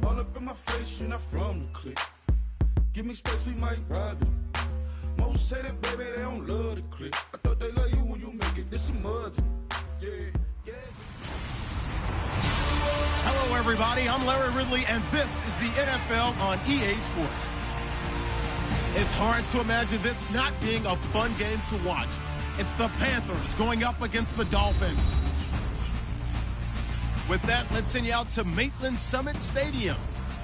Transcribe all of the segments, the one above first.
All up in my face, you're not from the clique. Give me space, we might ride it. Most say that, baby, they don't love the clique. I thought they love you when you make it. This some mud. Yeah, yeah. Hello, everybody. I'm Larry Ridley, and this is the NFL on EA Sports. It's hard to imagine this not being a fun game to watch. It's the Panthers going up against the Dolphins. With that, let's send you out to Maitland Summit Stadium,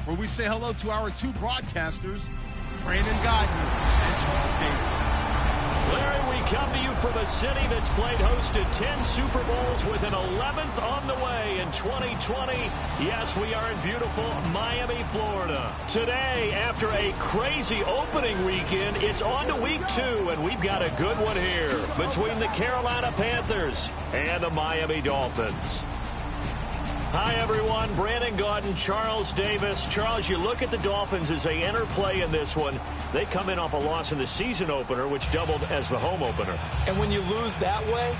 where we say hello to our two broadcasters, Brandon Godden and Charles Davis. Larry, we come to you from a city that's played host to 10 Super Bowls with an 11th on the way in 2020. Yes, we are in beautiful Miami, Florida. Today, after a crazy opening weekend, it's on to week 2, and we've got a good one here between the Carolina Panthers and the Miami Dolphins. Hi, everyone. Brandon Gaudin, Charles Davis. Charles, you look at the Dolphins as they enter play in this one. They come in off a loss in the season opener, which doubled as the home opener. And when you lose that way,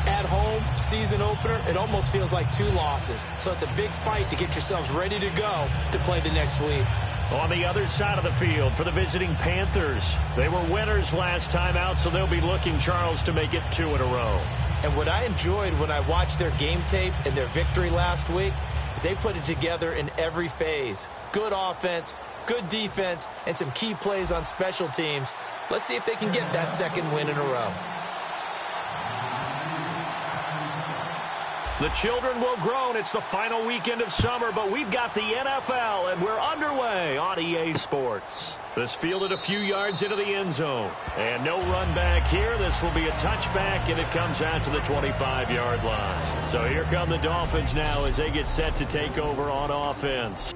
at home, season opener, it almost feels like 2 losses. So it's a big fight to get yourselves ready to go to play the next week. On the other side of the field for the visiting Panthers, they were winners last time out, so they'll be looking, Charles, to make it 2 in a row. And what I enjoyed when I watched their game tape and their victory last week is they put it together in every phase. Good offense, good defense, and some key plays on special teams. Let's see if they can get that second win in a row. The children will groan. It's the final weekend of summer, but we've got the NFL, and we're underway on EA Sports. This fielded a few yards into the end zone. And no run back here. This will be a touchback, and it comes out to the 25-yard line. So here come the Dolphins now as they get set to take over on offense.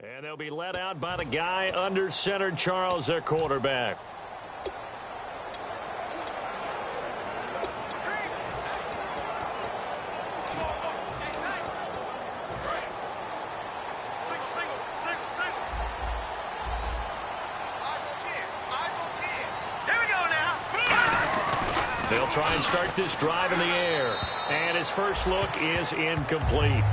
And they'll be led out by the guy under center, Charles, their quarterback. They'll try and start this drive in the air. And his first look is incomplete.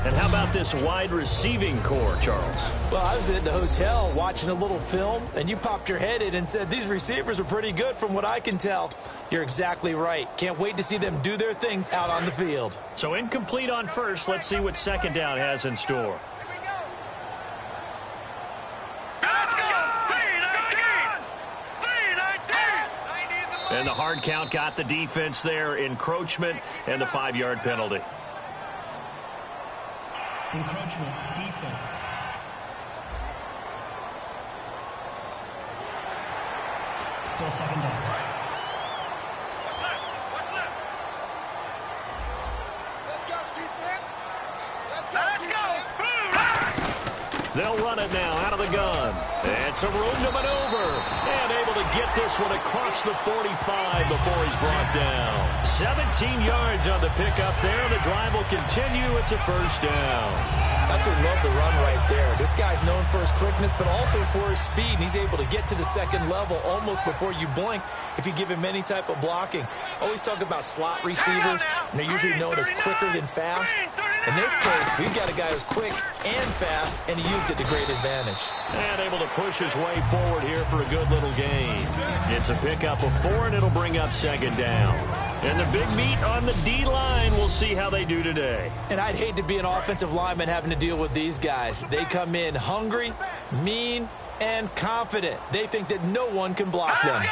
And how about this wide receiving core, Charles? Well, I was in the hotel watching a little film, and you popped your head in and said, these receivers are pretty good from what I can tell. You're exactly right. Can't wait to see them do their thing out on the field. So incomplete on first. Let's see what second down has in store. And the hard count got the defense there. Encroachment and the 5-yard penalty. Encroachment, defense. Still second down. What's left? What's left? Let's go, defense. Let's go, defense. They'll run it now out of the gun. And some room to maneuver. And able to get this one across the 45 before he's brought down. 17 yards on the pickup there. The drive will continue. It's a first down. Absolutely love the run right there. This guy's known for his quickness, but also for his speed. And he's able to get to the second level almost before you blink if you give him any type of blocking. Always talk about slot receivers, and they're usually known as quicker than fast. In this case, we've got a guy who's quick and fast, and he used it to great advantage. And able to push his way forward here for a good little gain. It's a pickup of 4, and it'll bring up second down. And the big meat on the D-line, we'll see how they do today. And I'd hate to be an offensive lineman having to deal with these guys. They come in hungry, mean, and confident. They think that no one can block them.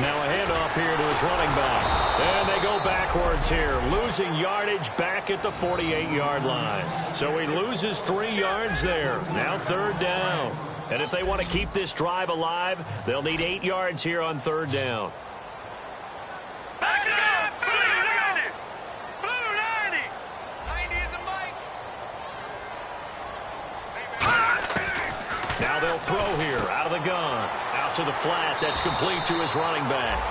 Now a handoff here to his running back. And they go backwards here, losing yardage back at the 48-yard line. So he loses 3 yards there. Now third down. And if they want to keep this drive alive, they'll need 8 yards here on third down. Back it up! Blue 90! Blue 90! 90 is a mic! Now they'll throw here out of the gun. Out to the flat. That's complete to his running back.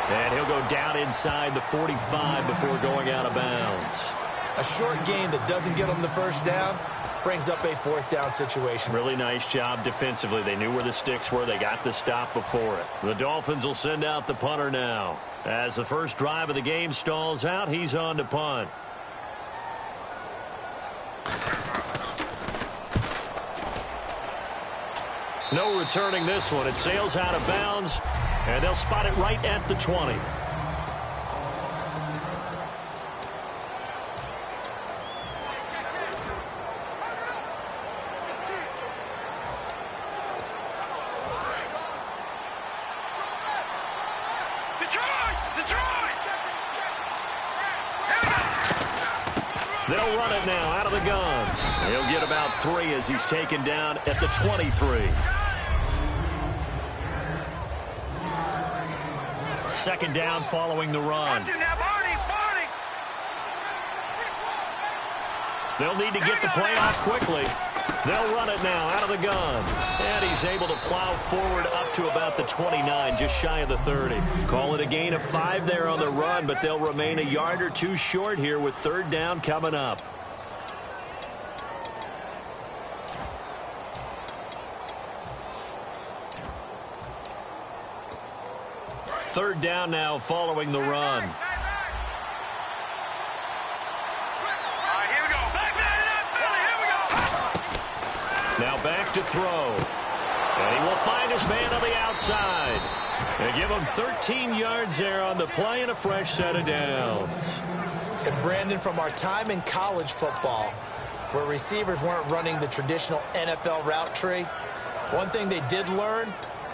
And he'll go down inside the 45 before going out of bounds. A short gain that doesn't get them the first down brings up a fourth down situation. Really nice job defensively. They knew where the sticks were. They got the stop before it. The Dolphins will send out the punter now. As the first drive of the game stalls out, he's on to punt. No returning this one. It sails out of bounds, and they'll spot it right at the 20. They'll run it now out of the gun. He'll get about 3 as he's taken down at the 23. Second down following the run. They'll need to get the play off quickly. They'll run it now out of the gun. And he's able to plow forward up to about the 29, just shy of the 30. Call it a gain of 5 there on the run, but they'll remain a yard or 2 short here with third down coming up. Third down now following the run. Now back to throw. And he will find his man on the outside. They give him 13 yards there on the play and a fresh set of downs. And Brandon, from our time in college football, where receivers weren't running the traditional NFL route tree, one thing they did learn,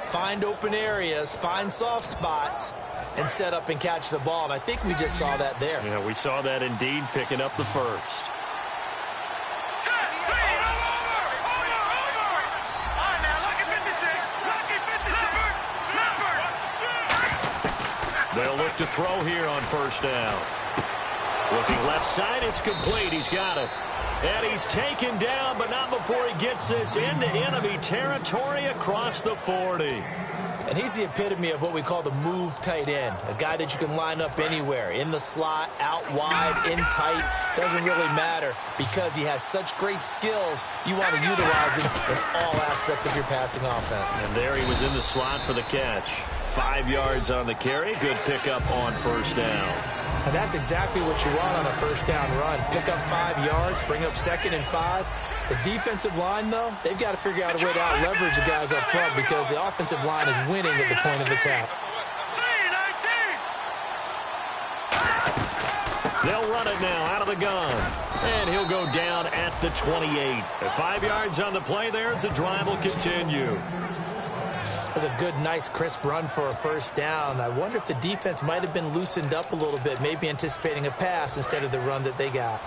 find open areas, find soft spots, and set up and catch the ball. And I think we just saw that there. Yeah, we saw that indeed, picking up the first. They'll look to throw here on first down. Looking left side, it's complete. He's got it. And he's taken down, but not before he gets this into enemy territory across the 40. And he's the epitome of what we call the move tight end, a guy that you can line up anywhere, in the slot, out wide, in tight, doesn't really matter because he has such great skills. You want to utilize him in all aspects of your passing offense. And there he was in the slot for the catch. 5 yards on the carry, good pickup on first down. And that's exactly what you want on a first down run. Pick up 5 yards, bring up 2nd and 5. The defensive line, though, they've got to figure out a way to out-leverage the guys up front because the offensive line is winning at the point of attack. They'll run it now out of the gun. And he'll go down at the 28. At 5 yards on the play there, the drive will continue. That's a good, nice, crisp run for a first down. I wonder if the defense might have been loosened up a little bit, maybe anticipating a pass instead of the run that they got.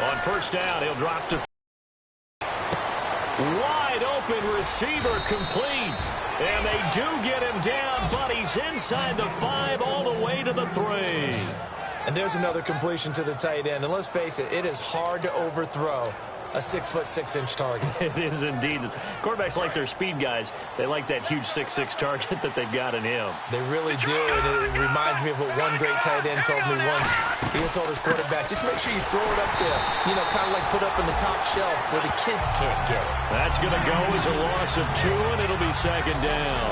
On first down, he'll drop to wide open receiver complete. And they do get him down, but he's inside the 5 all the way to the 3. And there's another completion to the tight end. And let's face it, it is hard to overthrow a 6'6" target. It is indeed. Quarterbacks like their speed guys. They like that huge 6'6" target that they've got in him. They really do, and it reminds me of what one great tight end told me once. He told his quarterback, just make sure you throw it up there, kind of like put up in the top shelf where the kids can't get it. That's going to go as a loss of 2, and it'll be second down.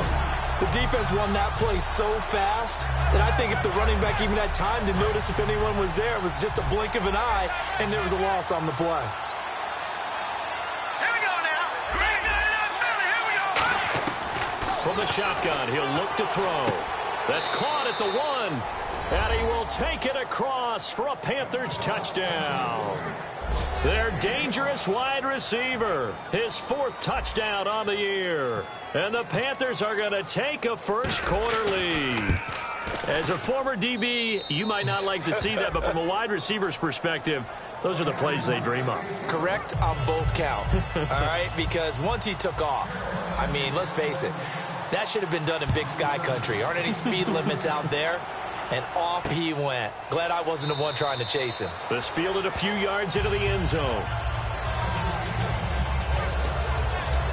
The defense won that play so fast that I think if the running back even had time to notice if anyone was there, it was just a blink of an eye, and there was a loss on the play. Here we go now. Here we go. From the shotgun, he'll look to throw. That's caught at the 1, and he will take it across for a Panthers touchdown. Their dangerous wide receiver, his 4th touchdown on the year. And the Panthers are going to take a first-quarter lead. As a former DB, you might not like to see that, but from a wide receiver's perspective, those are the plays they dream of. Correct on both counts, all right? Because once he took off, I mean, let's face it, that should have been done in Big Sky country. Aren't any speed limits out there? And off he went. Glad I wasn't the one trying to chase him. This fielded a few yards into the end zone.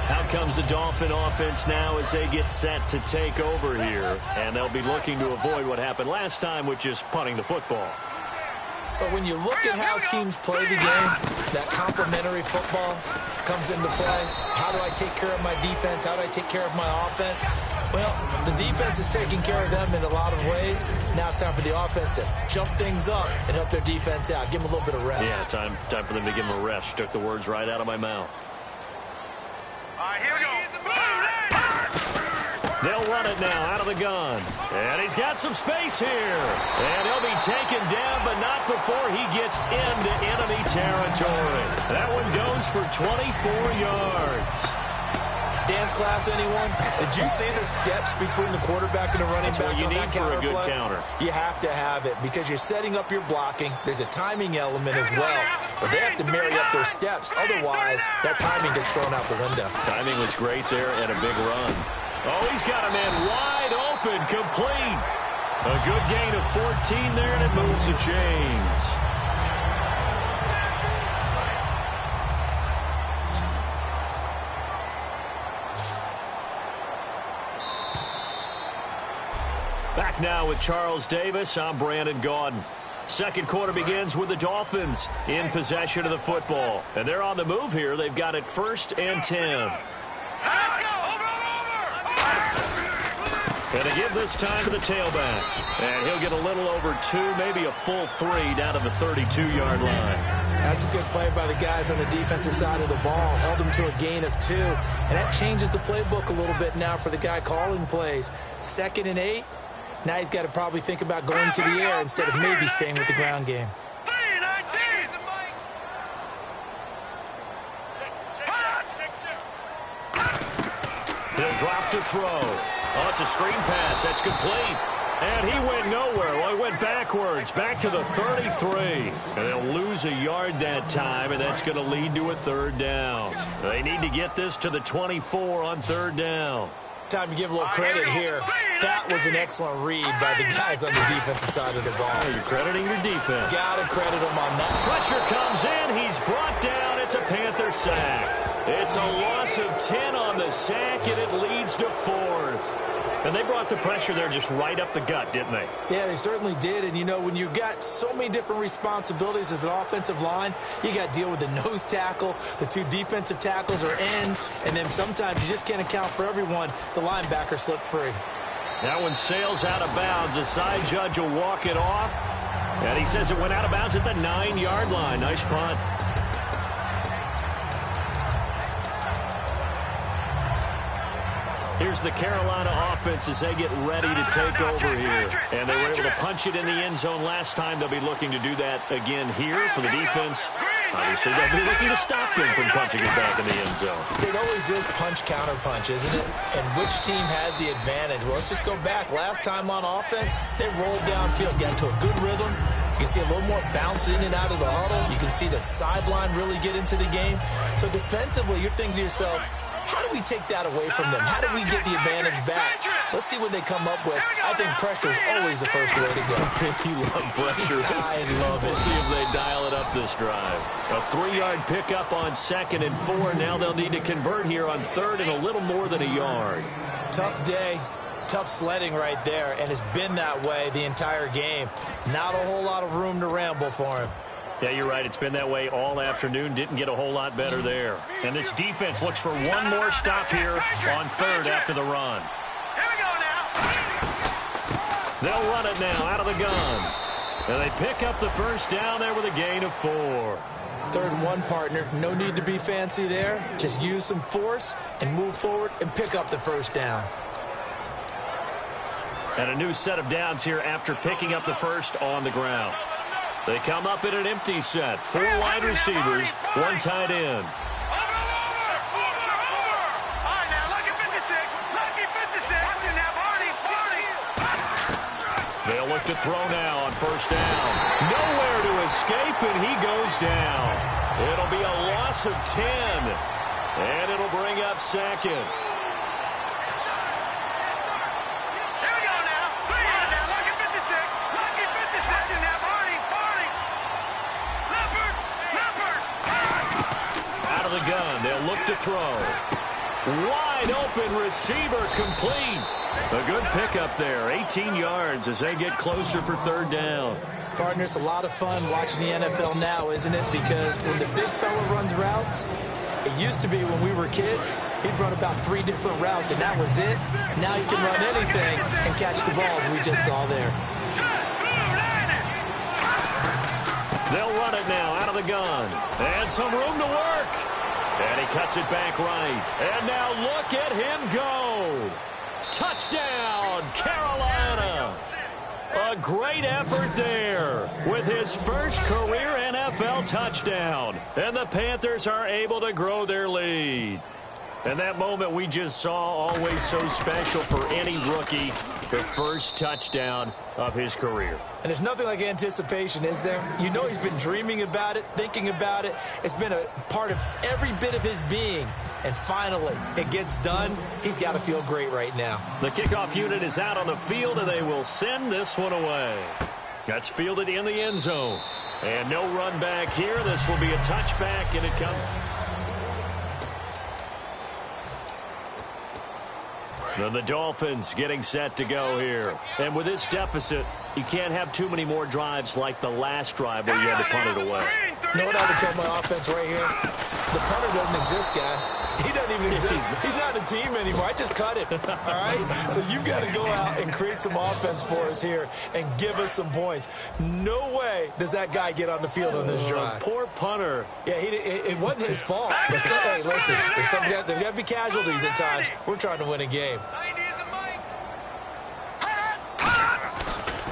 Out comes the Dolphin offense now as they get set to take over here. And they'll be looking to avoid what happened last time, which is punting the football. But when you look at how teams play the game, that complementary football comes into play. How do I take care of my defense? How do I take care of my offense? Well, the defense is taking care of them in a lot of ways. Now it's time for the offense to jump things up and help their defense out. Give them a little bit of rest. Yeah, time for them to give them a rest. Took the words right out of my mouth. All right, here we go. They'll run it now out of the gun. And he's got some space here. And he'll be taken down, but not before he gets into enemy territory. That one goes for 24 yards. Dance class, anyone? Did you see the steps between the quarterback and the running back on that counter play? That's what you need for a good counter. You have to have it because you're setting up your blocking. There's a timing element as well, but they have to marry up their steps. Otherwise, that timing gets thrown out the window. Timing was great there and a big run. Oh, he's got a man wide open, complete. A good gain of 14 there, and it moves the chains. Back now with Charles Davis. I'm Brandon Gaudin. Second quarter begins with the Dolphins in possession of the football. And they're on the move here. They've got it 1st and 10. Let's go. Over. And to give this time to the tailback. And he'll get a little over 2, maybe a full 3 down to the 32-yard line. That's a good play by the guys on the defensive side of the ball. Held him to a gain of 2. And that changes the playbook a little bit now for the guy calling plays. 2nd and 8. Now he's got to probably think about going to the air instead of maybe staying with the ground game. He'll drop to throw. Oh, it's a screen pass. That's complete. And he went nowhere. Well, he went backwards, back to the 33. And they'll lose a yard that time, and that's going to lead to a 3rd down. They need to get this to the 24 on 3rd down. Time to give a little credit here. That was an excellent read by the guys on the defensive side of the ball. Oh, you're crediting your defense. Got to credit them on that. Pressure comes in. He's brought down. It's a Panther sack. It's a loss of 10 on the sack, and it leads to 4th. And they brought the pressure there just right up the gut, didn't they? Yeah, they certainly did. And, when you've got so many different responsibilities as an offensive line, you got to deal with the nose tackle, the 2 defensive tackles or ends, and then sometimes you just can't account for everyone. The linebacker slipped free. That one sails out of bounds. The side judge will walk it off. And he says it went out of bounds at the 9-yard line. Nice punt. Here's the Carolina offense as they get ready to take over here. And they were able to punch it in the end zone last time. They'll be looking to do that again here for the defense. Obviously, they'll be looking to stop them from punching it back in the end zone. It always is punch-counter-punch, isn't it? And which team has the advantage? Well, let's just go back. Last time on offense, they rolled downfield, got into a good rhythm. You can see a little more bounce in and out of the huddle. You can see the sideline really get into the game. So defensively, you're thinking to yourself, How do we take that away from them? How do we get the advantage back? Let's see what they come up with. I think pressure is always the first way to go. You love pressure. I love it. We'll see if they dial it up this drive. A 3-yard pickup on 2nd and 4. Now they'll need to convert here on 3rd and a little more than a yard. Tough day. Tough sledding right there, and it's been that way the entire game. Not a whole lot of room to ramble for him. Yeah, you're right. It's been that way all afternoon. Didn't get a whole lot better there. And this defense looks for one more stop here on 3rd after the run. Here we go now. They'll run it now out of the gun. And they pick up the first down there with a gain of 4. 3rd and 1, partner. No need to be fancy there. Just use some force and move forward and pick up the first down. And a new set of downs here after picking up the first on the ground. They come up in an empty set. 4 wide receivers, 1 tight end. Over. All right, now, lucky 56. Lucky 56. Watching now, Barney. They'll look to throw now on first down. Nowhere to escape, and he goes down. It'll be a loss of 10. And it'll bring up 2nd. Gun. They'll look to throw. Wide open receiver complete. A good pickup there. 18 yards as they get closer for 3rd down. Partner, it's a lot of fun watching the NFL now, isn't it? Because when the big fella runs routes, it used to be when we were kids, he'd run about 3 different routes, and that was it. Now he can run anything and catch the balls we just saw there. They'll run it now out of the gun. And some room to work. And he cuts it back right. And now look at him go. Touchdown, Carolina. A great effort there with his first career NFL touchdown. And the Panthers are able to grow their lead. And that moment we just saw, always so special for any rookie, the first touchdown of his career. And there's nothing like anticipation, is there? You know he's been dreaming about it, thinking about it. It's been a part of every bit of his being. And finally, it gets done. He's got to feel great right now. The kickoff unit is out on the field, and they will send this one away. That's fielded in the end zone. And no run back here. This will be a touchback, and it comes... And the Dolphins getting set to go here. And with this deficit, you can't have too many more drives like the last drive where you had to punt it away. You know what I would tell my offense right here? The punter doesn't exist, guys. He doesn't even exist. He's not a team anymore. I just cut him, all right? So you've got to go out and create some offense for us here and give us some points. No way does that guy get on the field on this drive. Poor punter. Yeah, it wasn't his fault. But hey, listen, there's got to be casualties at times. We're trying to win a game.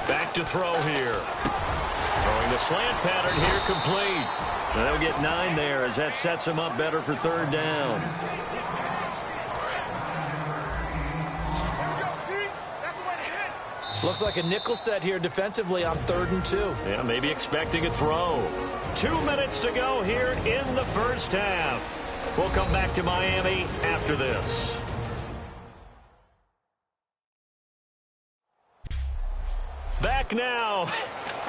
Back to throw here. Throwing the slant pattern here complete. And they'll get 9 there as that sets him up better for 3rd down. Looks like a nickel set here defensively on 3rd and 2. Yeah, maybe expecting a throw. 2 minutes to go here in the first half. We'll come back to Miami after this. Back now.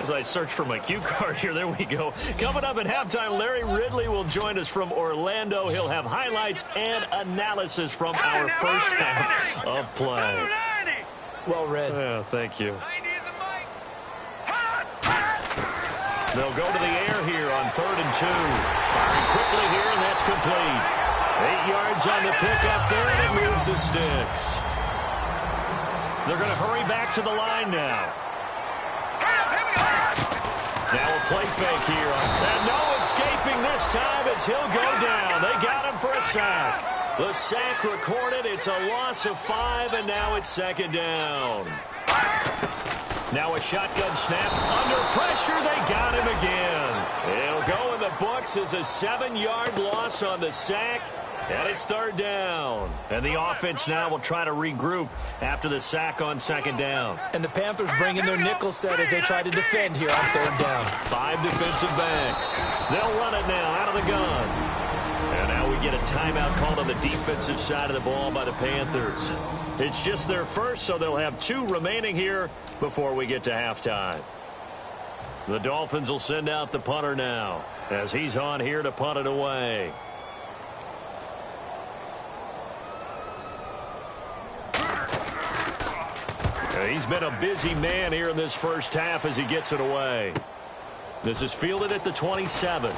As I search for my cue card here, there we go. Coming up at halftime, Larry Ridley will join us from Orlando. He'll have highlights and analysis from our first half of play. Well read. Yeah, thank you. They'll go to the air here on 3rd and 2. Firing quickly here, and that's complete. 8 yards on the pickup there, and it moves the sticks. They're going to hurry back to the line now. Now a play fake here. And no escaping this time as he'll go down. They got him for a sack. The sack recorded. It's a loss of 5, and now it's 2nd down. Now a shotgun snap. Under pressure, they got him again. It'll go in the books as a 7-yard loss on the sack. And it's 3rd down. And the offense now will try to regroup after the sack on 2nd down. And the Panthers bring in their nickel set as they try to defend here on 3rd down. 5 defensive backs. They'll run it now out of the gun. And now we get a timeout called on the defensive side of the ball by the Panthers. It's just their first, so they'll have 2 remaining here before we get to halftime. The Dolphins will send out the punter now as he's on here to punt it away. He's been a busy man here in this first half as he gets it away. This is fielded at the 27.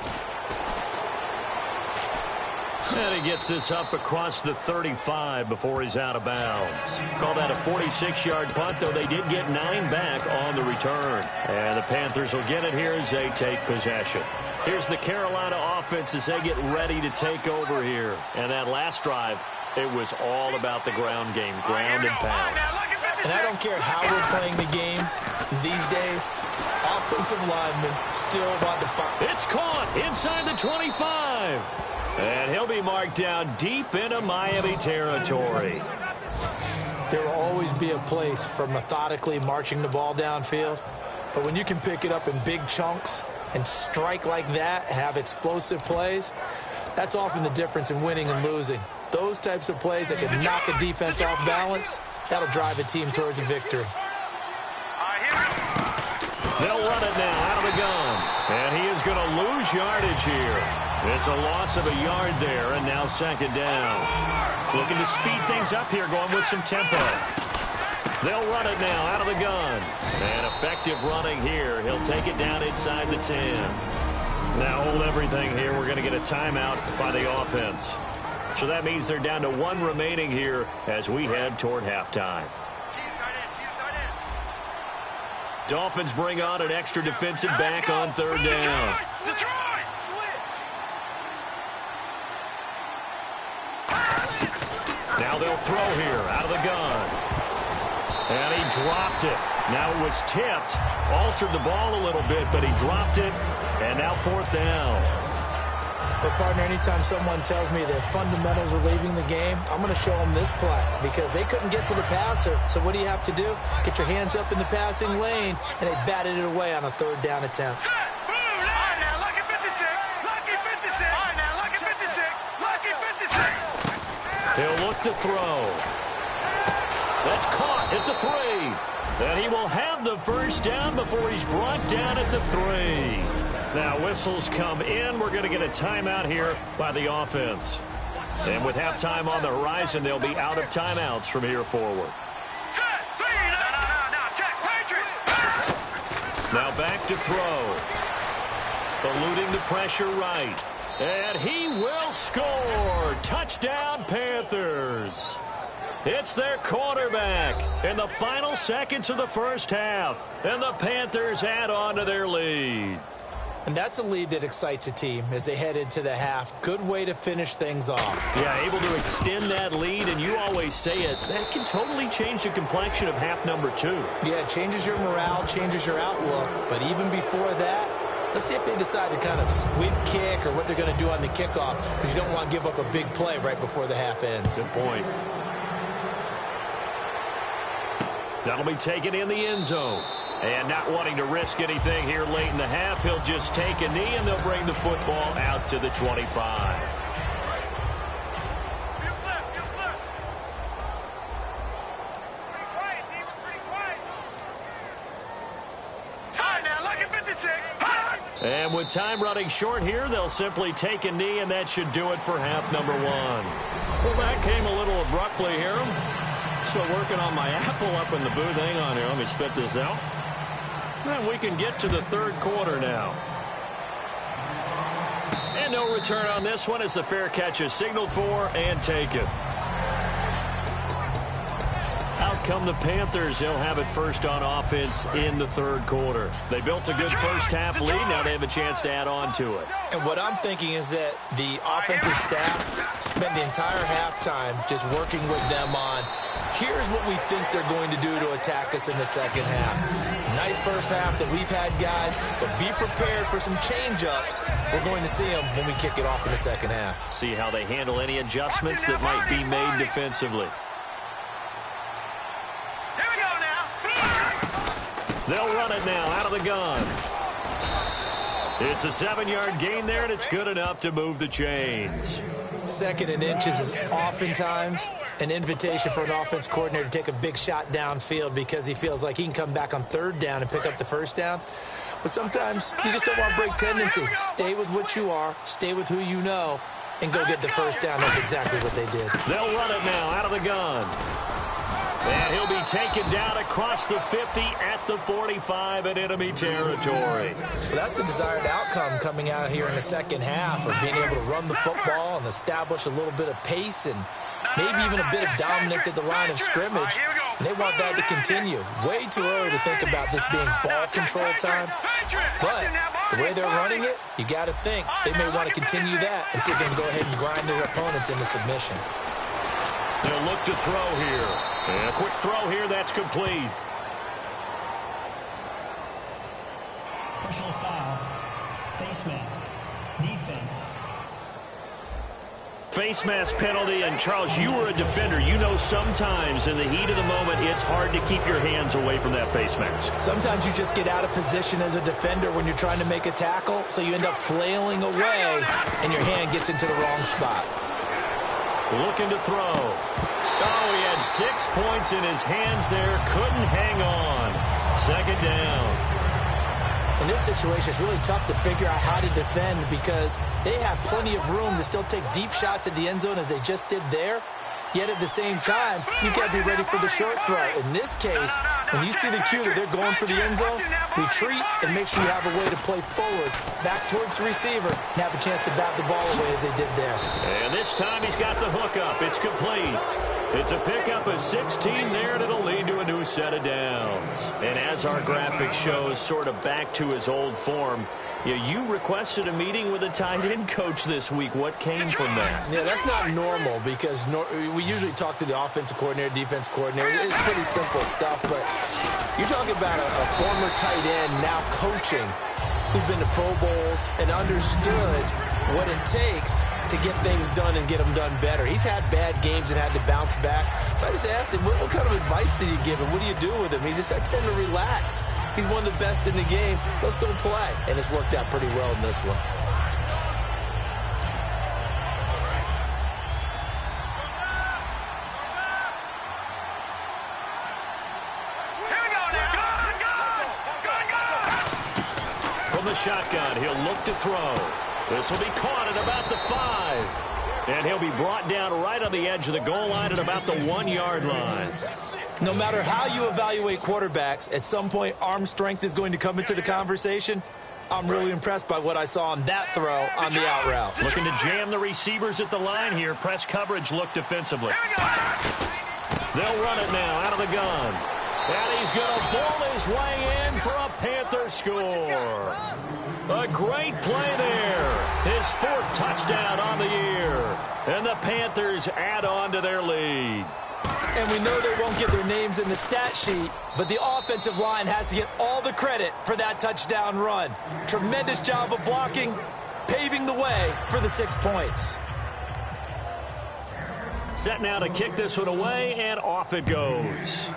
And he gets this up across the 35 before he's out of bounds. Call that a 46-yard punt, though they did get 9 back on the return. And the Panthers will get it here as they take possession. Here's the Carolina offense as they get ready to take over here. And that last drive, it was all about the ground game, ground and pound. And I don't care how we're playing the game these days, offensive linemen still want to fight. It's caught inside the 25. And he'll be marked down deep into Miami territory. There will always be a place for methodically marching the ball downfield. But when you can pick it up in big chunks and strike like that, have explosive plays, that's often the difference in winning and losing. Those types of plays that can knock a defense off balance, that'll drive a team towards a victory. They'll run it now out of the gun. And he is going to lose yardage here. It's a loss of a yard there, and now second down. Looking to speed things up here, going with some tempo. They'll run it now out of the gun. And effective running here. He'll take it down inside the 10. Now hold everything here. We're going to get a timeout by the offense. So that means they're down to 1 remaining here as we head toward halftime. Dolphins bring on an extra defensive back on third down. Now they'll throw here out of the gun. And he dropped it. Now it was tipped. Altered the ball a little bit, but he dropped it. And now fourth down. But, partner, anytime someone tells me their fundamentals are leaving the game, I'm going to show them this play because they couldn't get to the passer. So what do you have to do? Get your hands up in the passing lane, and they batted it away on a third down attempt. He'll look to throw. That's caught at the 3. And he will have the first down before he's brought down at the 3. Now whistles come in. We're going to get a timeout here by the offense. And with halftime on the horizon, they'll be out of timeouts from here forward. Now back to throw. Eluding the pressure right. And he will score. Touchdown, Panthers. It's their quarterback in the final seconds of the first half. And the Panthers add on to their lead. And that's a lead that excites a team as they head into the half. Good way to finish things off. Yeah, able to extend that lead, and you always say it, that can totally change the complexion of half number 2. Yeah, it changes your morale, changes your outlook. But even before that, let's see if they decide to kind of squib kick or what they're going to do on the kickoff, because you don't want to give up a big play right before the half ends. Good point. That'll be taken in the end zone. And not wanting to risk anything here late in the half, he'll just take a knee, and they'll bring the football out to the 25. And with time running short here, they'll simply take a knee, and that should do it for half number 1. Well, that came a little abruptly here. Still working on my apple up in the booth. Hang on here. Let me spit this out. And we can get to the third quarter now. And no return on this one as the fair catch is signaled for and taken. Out come the Panthers. They'll have it first on offense in the third quarter. They built a good first half lead. Now they have a chance to add on to it. And what I'm thinking is that the offensive staff spent the entire halftime just working with them on, here's what we think they're going to do to attack us in the second half. Nice first half that we've had, guys, but be prepared for some change-ups. We're going to see them when we kick it off in the second half. See how they handle any adjustments that might be made defensively. Here we go now. They'll run it now out of the gun. It's a 7-yard gain there, and it's good enough to move the chains. second and inches is oftentimes an invitation for an offense coordinator to take a big shot downfield because he feels like he can come back on third down and pick up the first down. But sometimes you just don't want to break tendency. Stay with what you are, stay with who you know, and go get the first down. That's exactly what they did. They'll run it now out of the gun. And he'll be taken down across the 50 at the 45 in enemy territory. Well, that's the desired outcome coming out here in the second half of being able to run the football and establish a little bit of pace and maybe even a bit of dominance at the line of scrimmage. And they want that to continue. Way too early to think about this being ball control time. But the way they're running it, you got to think they may want to continue that and see if they can go ahead and grind their opponents into submission. They'll look to throw here. And a quick throw here, that's complete. Personal foul. Face mask. Defense. Face mask penalty, and Charles, you were a defender. You know sometimes in the heat of the moment, it's hard to keep your hands away from that face mask. Sometimes you just get out of position as a defender when you're trying to make a tackle, so you end up flailing away, and your hand gets into the wrong spot. Looking to throw. Oh, he had 6 points in his hands there. Couldn't hang on. Second down. In this situation, it's really tough to figure out how to defend because they have plenty of room to still take deep shots at the end zone as they just did there. Yet at the same time, you've got to be ready for the short throw. In this case, when you see the cue that they're going for the end zone, retreat and make sure you have a way to play forward, back towards the receiver, and have a chance to bat the ball away as they did there. And this time he's got the hook up. It's complete. It's a pickup of 16 there, and it'll lead to a new set of downs. And as our graphic shows, sort of back to his old form, you requested a meeting with a tight end coach this week. What came from that? Yeah, that's not normal because we usually talk to the offensive coordinator, defense coordinator. It's pretty simple stuff, but you're talking about a former tight end now coaching who's been to Pro Bowls and understood what it takes to get things done and get them done better. He's had bad games and had to bounce back. So I just asked him, what kind of advice did you give him? What do you do with him? He just said, I told him to relax. He's one of the best in the game. Let's go play. And it's worked out pretty well in this one. From the shotgun, he'll look to throw. This will be caught at about the 5. And he'll be brought down right on the edge of the goal line at about the 1-yard line. No matter how you evaluate quarterbacks, at some point arm strength is going to come into the conversation. I'm really impressed by what I saw on that throw on the out route. Looking to jam the receivers at the line here. Press coverage look defensively. They'll run it now out of the gun. And he's going to bowl his way in for a Panther score. A great play there. His 4th touchdown on the year. And the Panthers add on to their lead. And we know they won't get their names in the stat sheet, but the offensive line has to get all the credit for that touchdown run. Tremendous job of blocking, paving the way for the 6 points. Set now to kick this one away, and off it goes.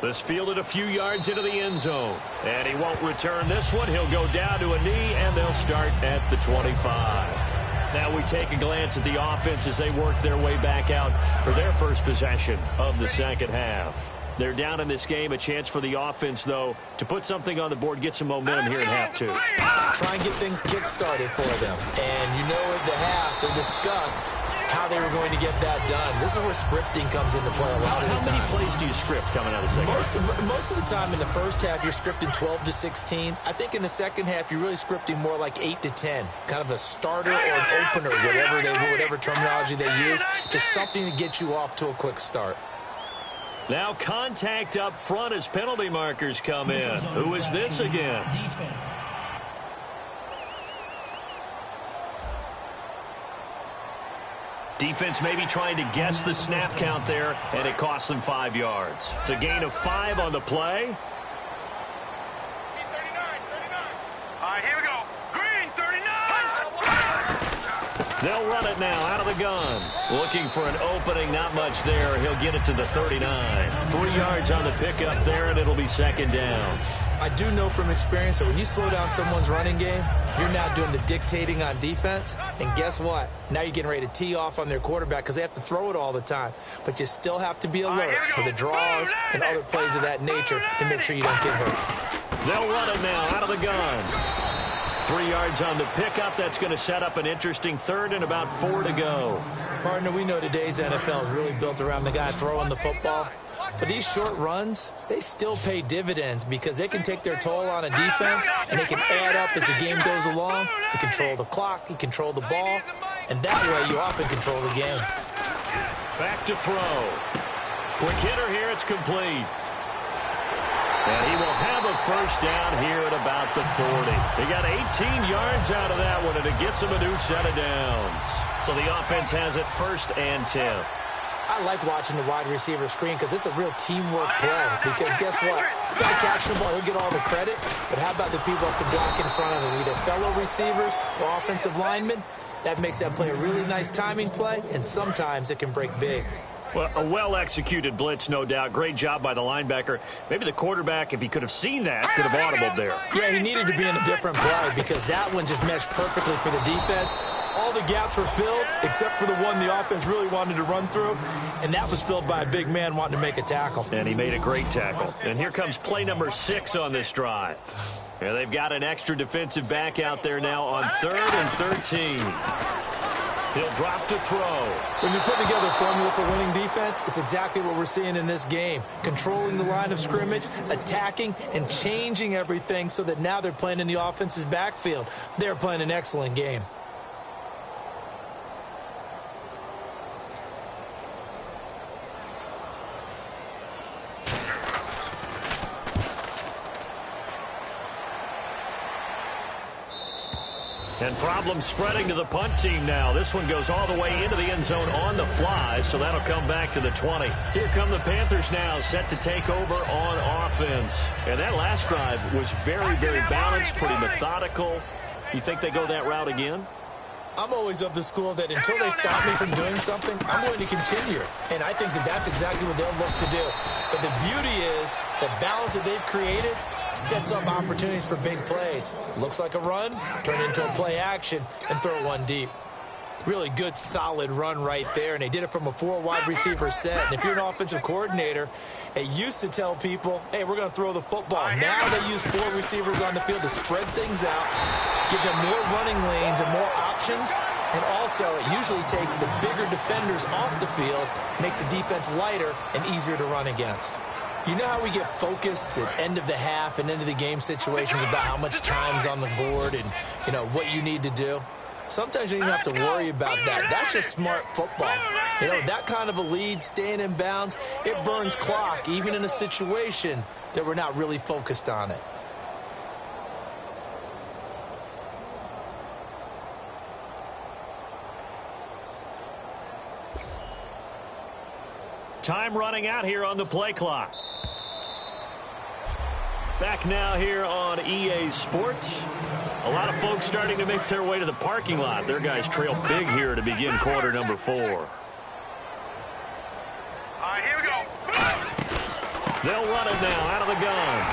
This fielded a few yards into the end zone. And he won't return this one. He'll go down to a knee, and they'll start at the 25. Now we take a glance at the offense as they work their way back out for their first possession of the second half. They're down in this game. A chance for the offense, though, to put something on the board, get some momentum here in half 2. Try and get things kick-started for them. And you know at the half, they discussed how they were going to get that done. This is where scripting comes into play a lot of the time. How many plays do you script coming out of the second half? Most of the time in the first half, you're scripting 12 to 16. I think in the second half, you're really scripting more like 8 to 10. Kind of a starter or an opener, whatever terminology they use. Just something to get you off to a quick start. Now contact up front as penalty markers come in. Who is this against? Defense. Defense maybe trying to guess the snap count there, and it costs them 5 yards. It's a gain of 5 on the play. 39. All right, here we go. Green, 39. They'll run it now out of the gun. Looking for an opening, not much there. He'll get it to the 39. 3 yards on the pickup there, and it'll be second down. I do know from experience that when you slow down someone's running game, you're now doing the dictating on defense. And guess what? Now you're getting ready to tee off on their quarterback because they have to throw it all the time. But you still have to be alert for the draws and other plays of that nature to make sure you don't get hurt. They'll run it now out of the gun. 3 yards on the pickup. That's going to set up an interesting third and about 4 to go. Partner, we know today's NFL is really built around the guy throwing the football. But these short runs, they still pay dividends because they can take their toll on a defense and they can add up as the game goes along. You control the clock, you control the ball, and that way you often control the game. Back to throw. Quick hitter here, it's complete. And he will have a first down here at about the 40. He got 18 yards out of that one, and it gets him a new set of downs. So the offense has it 1st and 10. I like watching the wide receiver screen because it's a real teamwork play. Because guess what? The guy catching the ball, he'll get all the credit. But how about the people have to block in front of him, either fellow receivers or offensive linemen? That makes that play a really nice timing play, and sometimes it can break big. Well, a well-executed blitz, no doubt. Great job by the linebacker. Maybe the quarterback, if he could have seen that, could have audibled there. Yeah, he needed to be in a different play because that one just meshed perfectly for the defense. All the gaps were filled except for the one the offense really wanted to run through, and that was filled by a big man wanting to make a tackle. And he made a great tackle. And here comes play number 6 on this drive. Yeah, they've got an extra defensive back out there now on 3rd and 13. He'll drop to throw. When you put together a formula for winning defense, it's exactly what we're seeing in this game. Controlling the line of scrimmage, attacking, and changing everything so that now they're playing in the offense's backfield. They're playing an excellent game. And problems spreading to the punt team now. This one goes all the way into the end zone on the fly, so that'll come back to the 20. Here come the Panthers now, set to take over on offense. And that last drive was very, very balanced, pretty methodical. You think they go that route again? I'm always of the school that until they stop me from doing something, I'm going to continue. And I think that that's exactly what they'll look to do. But the beauty is the balance that they've created sets up opportunities for big plays. Looks like a run, turn it into a play action, and throw one deep. Really good, solid run right there, and they did it from a 4-wide receiver set. And if you're an offensive coordinator, they used to tell people, hey, we're going to throw the football. Now they use 4 receivers on the field to spread things out, give them more running lanes and more options, and also it usually takes the bigger defenders off the field, makes the defense lighter and easier to run against. You know how we get focused at end of the half and end of the game situations about how much time's on the board and, you know, what you need to do? Sometimes you don't even have to worry about that. That's just smart football. You know, that kind of a lead, staying in bounds, it burns clock, even in a situation that we're not really focused on it. Time running out here on the play clock. Back now here on EA Sports. A lot of folks starting to make their way to the parking lot. Their guys trail big here to begin quarter number 4. All right, here we go. They'll run it now out of the gun.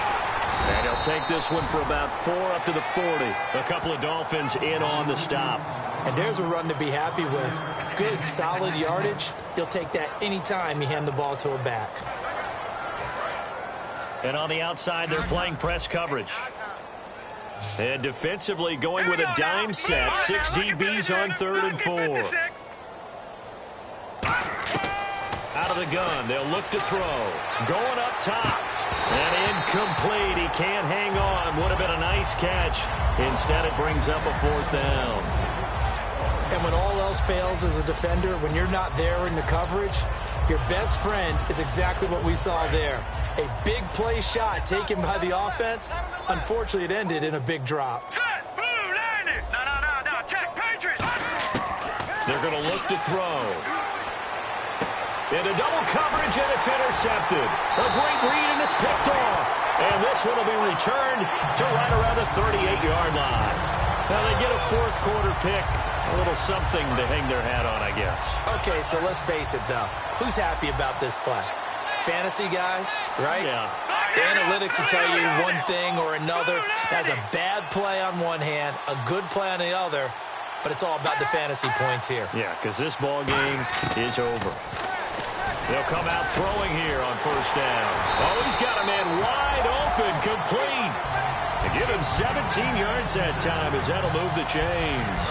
And he'll take this one for about 4 up to the 40. A couple of Dolphins in on the stop. And there's a run to be happy with. Good, solid yardage. He'll take that anytime you hand the ball to a back. And on the outside, they're playing press coverage. And defensively going with a dime set. 6 DBs on 3rd and 4. Out of the gun. They'll look to throw. Going up top. And incomplete. He can't hang on. Would have been a nice catch. Instead, it brings up a 4th down. And when all else fails as a defender, when you're not there in the coverage, your best friend is exactly what we saw there. A big play shot taken by the offense. Unfortunately, it ended in a big drop. They're going to look to throw. Into double coverage, and it's intercepted. A great read, and it's picked off. And this one will be returned to right around the 38-yard line. Now they get a 4th quarter pick. A little something to hang their hat on, I guess. Okay, so let's face it, though. Who's happy about this play? Fantasy guys, right? Yeah. The analytics will tell you one thing or another. That's a bad play on one hand, a good play on the other, but it's all about the fantasy points here. Yeah, because this ball game is over. They'll come out throwing here on first down. Oh, he's got a man wide open, complete. They give him 17 yards that time as that'll move the chains.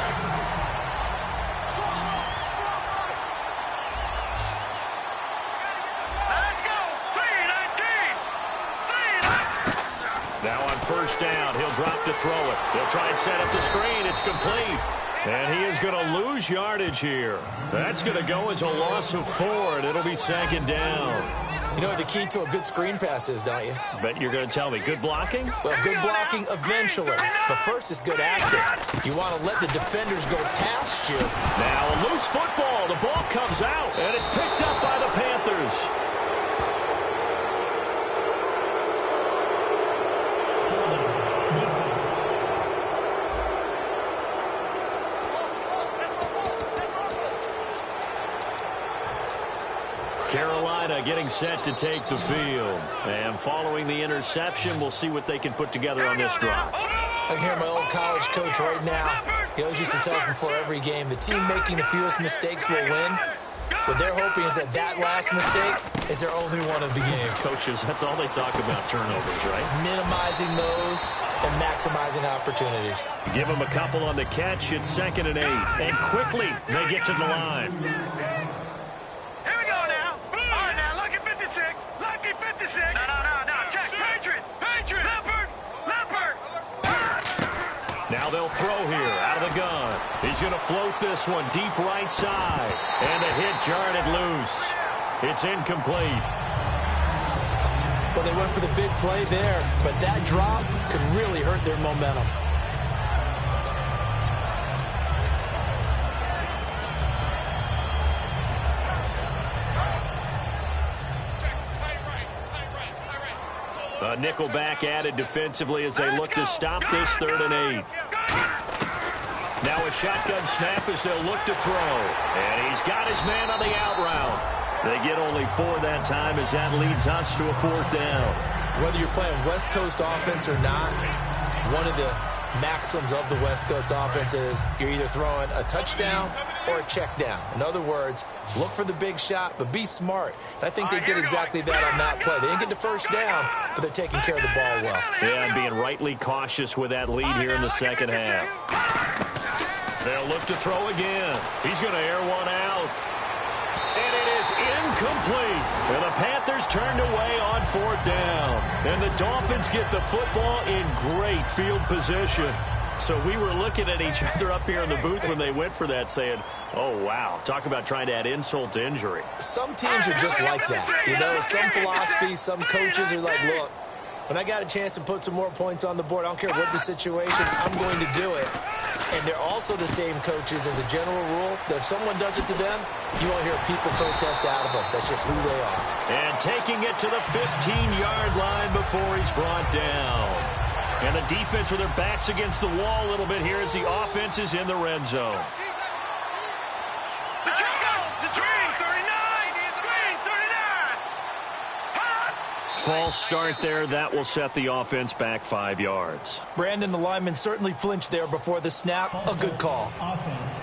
Now on first down, he'll drop to throw it. He'll try and set up the screen. It's complete. And he is going to lose yardage here. That's going to go as a loss of 4, and it'll be second down. You know what the key to a good screen pass is, don't you? Bet you're going to tell me. Good blocking? Well, good blocking eventually. But first is good acting. You want to let the defenders go past you. Now a loose football. The ball comes out, and it's picked up by the Panthers. Carolina getting set to take the field. And following the interception, we'll see what they can put together on this drive. I can hear my old college coach right now. He always used to tell us before every game, the team making the fewest mistakes will win. What they're hoping is that last mistake is their only one of the game. Coaches, that's all they talk about, turnovers, right? Minimizing those and maximizing opportunities. Give them a couple on the catch. It's 2nd and 8. And quickly, they get to the line. Now they'll throw here out of the gun. He's going to float this one deep right side. And a hit jarred it loose. It's incomplete. Well, they went for the big play there, but that drop could really hurt their momentum. A nickelback added defensively as they look to stop this 3rd and 8. Now a shotgun snap as they'll look to throw. And he's got his man on the out route. They get only 4 that time as that leads us to a 4th down. Whether you're playing West Coast offense or not, one of the maxims of the West Coast offense is you're either throwing a touchdown or a check down. In other words, look for the big shot, but be smart. And I think they did exactly that on that play. They didn't get the first down, but they're taking care of the ball well. Yeah, and being rightly cautious with that lead here in the second half. They'll look to throw again. He's going to air one out. And it is incomplete. And the Panthers turned away on 4th down. And the Dolphins get the football in great field position. So we were looking at each other up here in the booth when they went for that saying, oh, wow, talk about trying to add insult to injury. Some teams are just like that. You know, some philosophies, some coaches are like, look, when I got a chance to put some more points on the board, I don't care what the situation, I'm going to do it. And they're also the same coaches as a general rule that if someone does it to them, you won't hear people protest out of them. That's just who they are. And taking it to the 15-yard line before he's brought down. And the defense with their backs against the wall a little bit here as the offense is in the red zone. False start there. That will set the offense back 5 yards. Brandon, the lineman certainly flinched there before the snap. A good call. Offense.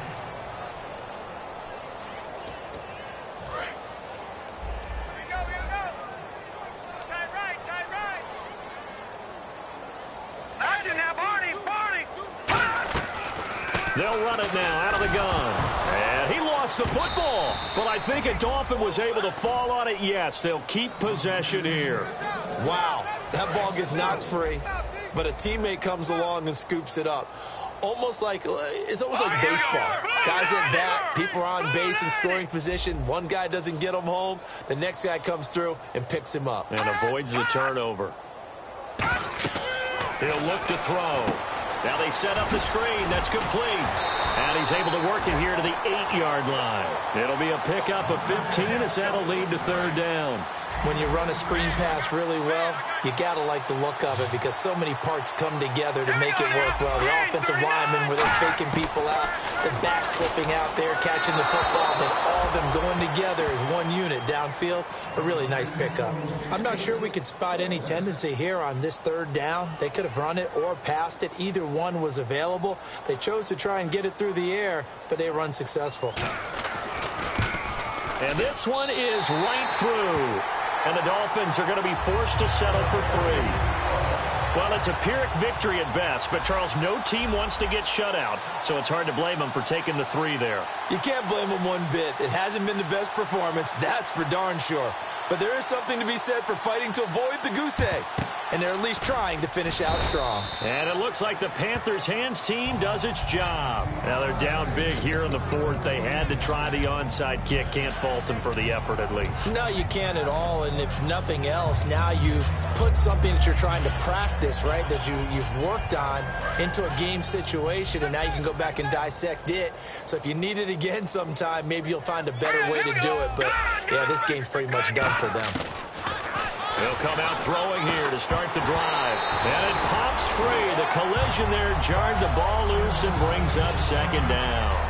They'll run it now out of the gun. And he lost the football. But I think a Dolphin was able to fall on it. Yes, they'll keep possession here. Wow, that ball gets knocked free, but a teammate comes along and scoops it up. It's almost like baseball. Guys at bat, people are on base in scoring position. One guy doesn't get him home. The next guy comes through and picks him up. And avoids the turnover. He'll look to throw. Now they set up the screen. That's complete. And he's able to work it here to the 8-yard line. It'll be a pickup of 15 as that'll lead to 3rd down. When you run a screen pass really well, you got to like the look of it because so many parts come together to make it work well. The offensive linemen, where they're faking people out, the back slipping out there, catching the football, then all of them going together as one unit downfield. A really nice pickup. I'm not sure we could spot any tendency here on this third down. They could have run it or passed it. Either one was available. They chose to try and get it through the air, but they were unsuccessful. And this one is right through. And the Dolphins are going to be forced to settle for 3. Well, it's a Pyrrhic victory at best, but, Charles, no team wants to get shut out, so it's hard to blame them for taking the 3 there. You can't blame them one bit. It hasn't been the best performance, that's for darn sure. But there is something to be said for fighting to avoid the goose egg. And they're at least trying to finish out strong. And it looks like the Panthers' hands team does its job. Now they're down big here in the 4th. They had to try the onside kick. Can't fault them for the effort, at least. No, you can't at all. And if nothing else, now you've put something that you're trying to practice, right, that you've worked on into a game situation, and now you can go back and dissect it. So if you need it again sometime, maybe you'll find a better way to do it. But, yeah, this game's pretty much done for them. He'll come out throwing here to start the drive. And it pops free. The collision there jarred the ball loose and brings up 2nd down.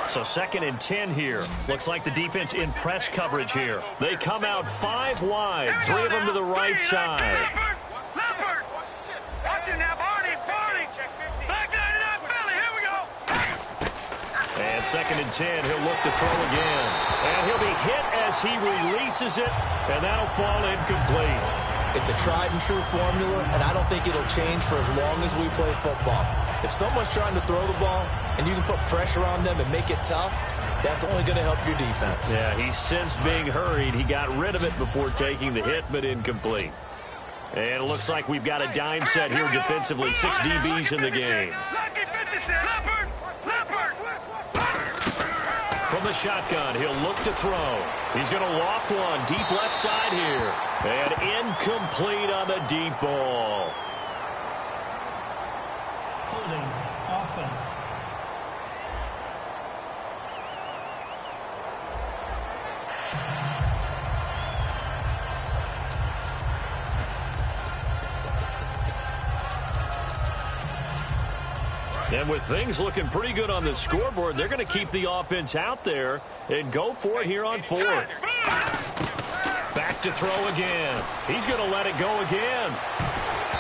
So 2nd and 10 here. Looks like the defense in press coverage here. They come out 5 wide, 3 of them to the right side. Leopard! Watch it now, Barney! Back 99 Philly, here we go! And 2nd and 10, he'll look to throw again. And he'll be hit as he releases it, and that'll fall incomplete. It's a tried and true formula, and I don't think it'll change for as long as we play football. If someone's trying to throw the ball and you can put pressure on them and make it tough, that's only going to help your defense. Yeah, he sensed being hurried. He got rid of it before taking the hit, but incomplete. And it looks like we've got a dime set here defensively. 6 DBs in the game. From the shotgun, he'll look to throw. He's going to loft one deep left side here. And incomplete on the deep ball. Holding offense. And with things looking pretty good on the scoreboard, they're going to keep the offense out there and go for it here on 4th. Back to throw again. He's going to let it go again.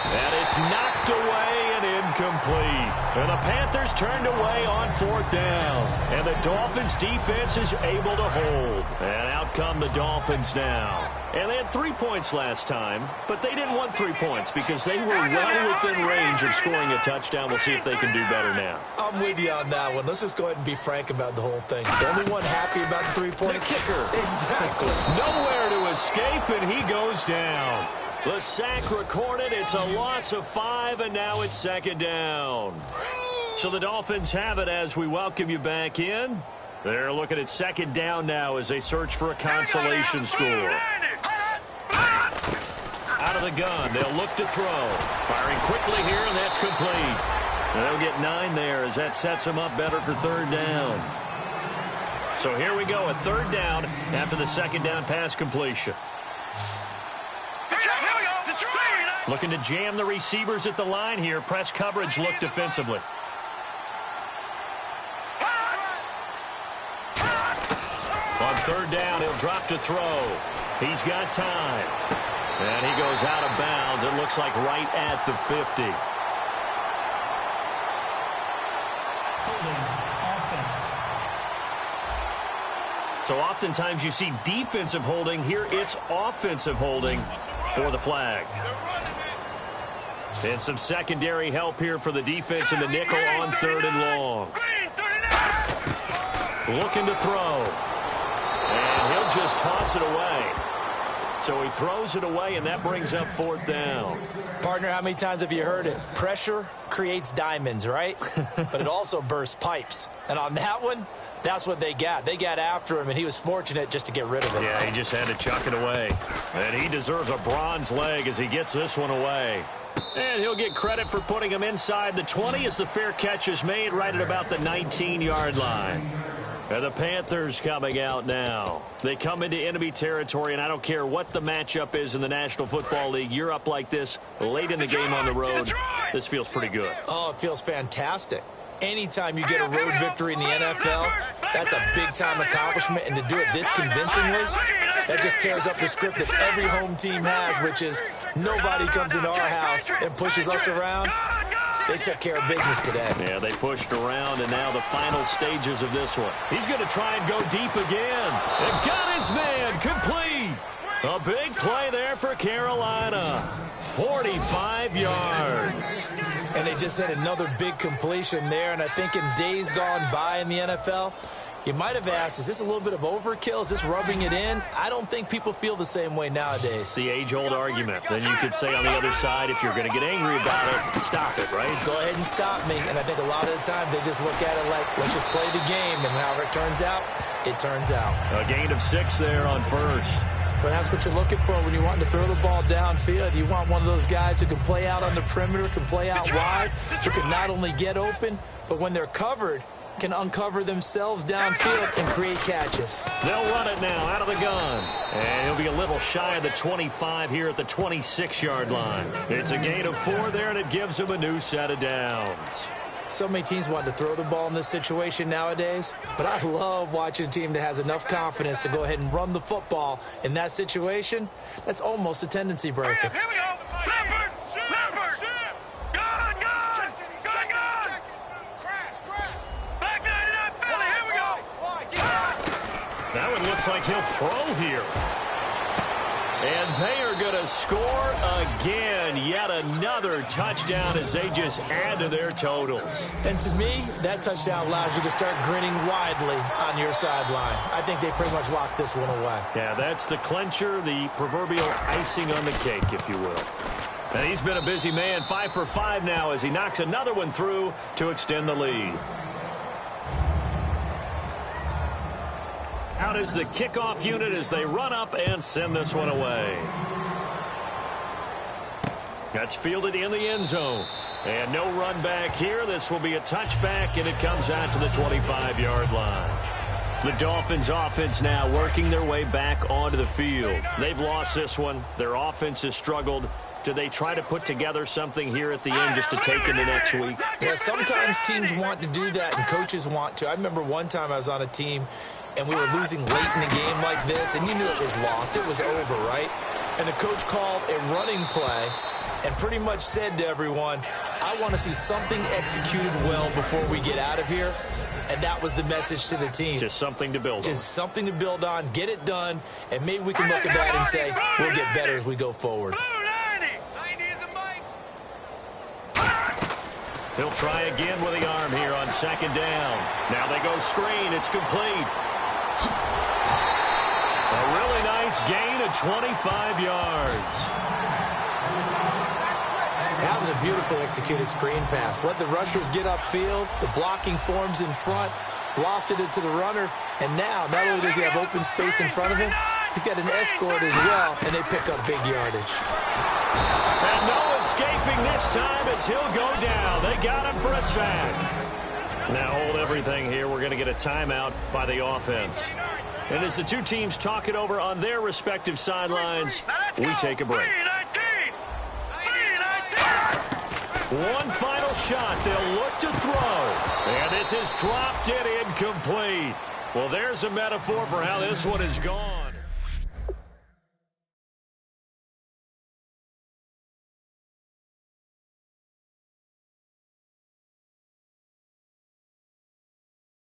And it's knocked away and incomplete. And the Panthers turned away on 4th down. And the Dolphins defense is able to hold. And out come the Dolphins now. And they had 3 points last time, but they didn't want 3 points because they were well within range of scoring a touchdown. We'll see if they can do better now. I'm with you on that one. Let's just go ahead and be frank about the whole thing. The only one happy about the 3-point? The kicker. Exactly. Nowhere to escape, and he goes down. The sack recorded. It's a loss of 5, and now it's 2nd down. So the Dolphins have it as we welcome you back in. They're looking at 2nd down now as they search for a consolation score. Out of the gun, they'll look to throw. Firing quickly here, and that's complete. And they'll get 9 there as that sets them up better for 3rd down. So here we go, a 3rd down after the 2nd down pass completion. Looking to jam the receivers at the line here. Press coverage look defensively. On 3rd down, he'll drop to throw. He's got time. And he goes out of bounds. It looks like right at the 50. Holding offense. So oftentimes you see defensive holding. Here it's offensive holding for the flag. And some secondary help here for the defense in the nickel on 3rd and long. Looking to throw. And he'll just toss it away. So he throws it away, and that brings up 4th down. Partner, how many times have you heard it? Pressure creates diamonds, right? But it also bursts pipes. And on that one, That's what they got. They got after him, and he was fortunate just to get rid of it. Yeah, he just had to chuck it away. And he deserves a bronze leg as he gets this one away. And he'll get credit for putting him inside the 20 as the fair catch is made right at about the 19-yard line. And the Panthers coming out now. They come into enemy territory, and I don't care what the matchup is in the National Football League. You're up like this late in the game on the road. This feels pretty good. Oh, it feels fantastic. Anytime you get a road victory in the NFL, that's a big-time accomplishment. And to do it this convincingly, that just tears up the script that every home team has, which is nobody comes into our house and pushes us around. They took care of business today. Yeah, they pushed around, and now the final stages of this one. He's going to try and go deep again. And got his man complete. A big play there for Carolina. 45 yards. And they just had another big completion there. And I think in days gone by in the NFL, you might have asked, is this a little bit of overkill? Is this rubbing it in? I don't think people feel the same way nowadays. It's the age-old argument. Then you could say on the other side, if you're going to get angry about it, stop it, right? Go ahead and stop me. And I think a lot of the time they just look at it like, let's just play the game. And however it turns out, it turns out. A gain of 6 there on first. But that's what you're looking for when you want to throw the ball downfield. You want one of those guys who can play out on the perimeter, can play out wide, who can not only get open, but when they're covered, can uncover themselves downfield and create catches. They'll run it now out of the gun. And he'll be a little shy of the 25 here at the 26-yard line. It's a gain of 4 there, and it gives him a new set of downs. So many teams want to throw the ball in this situation nowadays, but I love watching a team that has enough confidence to go ahead and run the football in that situation. That's almost a tendency breaker. Here we go. Leopard. Gun. Back 99 Philly. Here we go. That one looks like he'll throw here. And they are going to score again. Yet another touchdown as they just add to their totals. And to me, that touchdown allows you to start grinning widely on your sideline. I think they pretty much locked this one away. Yeah, that's the clincher, the proverbial icing on the cake, if you will. And he's been a busy man, 5 for 5 now as he knocks another one through to extend the lead. Out is the kickoff unit as they run up and send this one away. That's fielded in the end zone. And no run back here. This will be a touchback, and it comes out to the 25-yard line. The Dolphins offense now working their way back onto the field. They've lost this one. Their offense has struggled. Do they try to put together something here at the end just to take into next week? Yeah, sometimes teams want to do that, and coaches want to. I remember one time I was on a team, and we were losing late in the game like this, and you knew it was lost. It was over, right? And the coach called a running play and pretty much said to everyone, I want to see something executed well before we get out of here. And that was the message to the team. Just something to build on. Just something to build on, get it done, and maybe we can look at that and say, we'll get better as we go forward. He'll try again with the arm here on second down. Now they go screen. It's complete. A really nice gain of 25 yards. That was a beautifully executed screen pass. Let the rushers get upfield. The blocking forms in front. Lofted it to the runner. And now, not only does he have open space in front of him, he's got an escort as well, and they pick up big yardage. And no escaping this time as he'll go down. They got him for a sack. Now hold everything here. We're going to get a timeout by the offense. And as the two teams talk it over on their respective sidelines, we take a break. One final shot. They'll look to throw. And this is dropped it incomplete. Well, there's a metaphor for how this one is gone.